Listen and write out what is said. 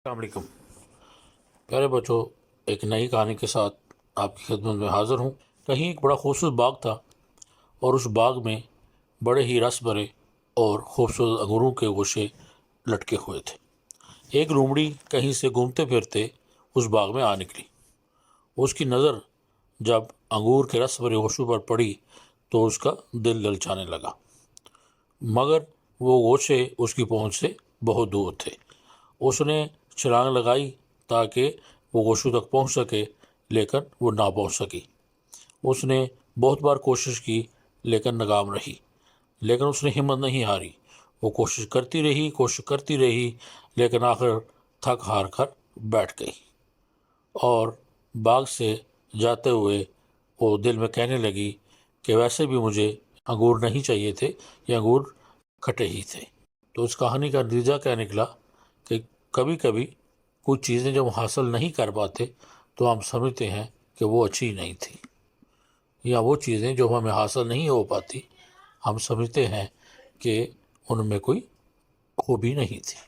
السلام علیکم پیارے بچوں، ایک نئی کہانی کے ساتھ آپ کی خدمت میں حاضر ہوں۔ کہیں ایک بڑا خوبصورت باغ تھا، اور اس باغ میں بڑے ہی رس بھرے اور خوبصورت انگوروں کے گوشے لٹکے ہوئے تھے۔ ایک لومڑی کہیں سے گھومتے پھرتے اس باغ میں آ نکلی۔ اس کی نظر جب انگور کے رس بھرے گوشوں پر پڑی تو اس کا دل للچانے لگا، مگر وہ گوشے اس کی پہنچ سے بہت دور تھے۔ اس نے چھلانگ لگائی تاکہ وہ گوشوں تک پہنچ سکے، لیکن وہ نہ پہنچ سکی۔ اس نے بہت بار کوشش کی لیکن ناکام رہی، لیکن اس نے ہمت نہیں ہاری۔ وہ کوشش کرتی رہی لیکن آخر تھک ہار کر بیٹھ گئی، اور باغ سے جاتے ہوئے وہ دل میں کہنے لگی کہ ویسے بھی مجھے انگور نہیں چاہیے تھے، یہ انگور کھٹے ہی تھے۔ تو اس کہانی کا نتیجہ کیا نکلا کہ کبھی کبھی کچھ چیزیں جب حاصل نہیں کر پاتے تو ہم سمجھتے ہیں کہ وہ اچھی نہیں تھی، یا وہ چیزیں جو ہمیں حاصل نہیں ہو پاتی ہم سمجھتے ہیں کہ ان میں کوئی خوبی نہیں تھی۔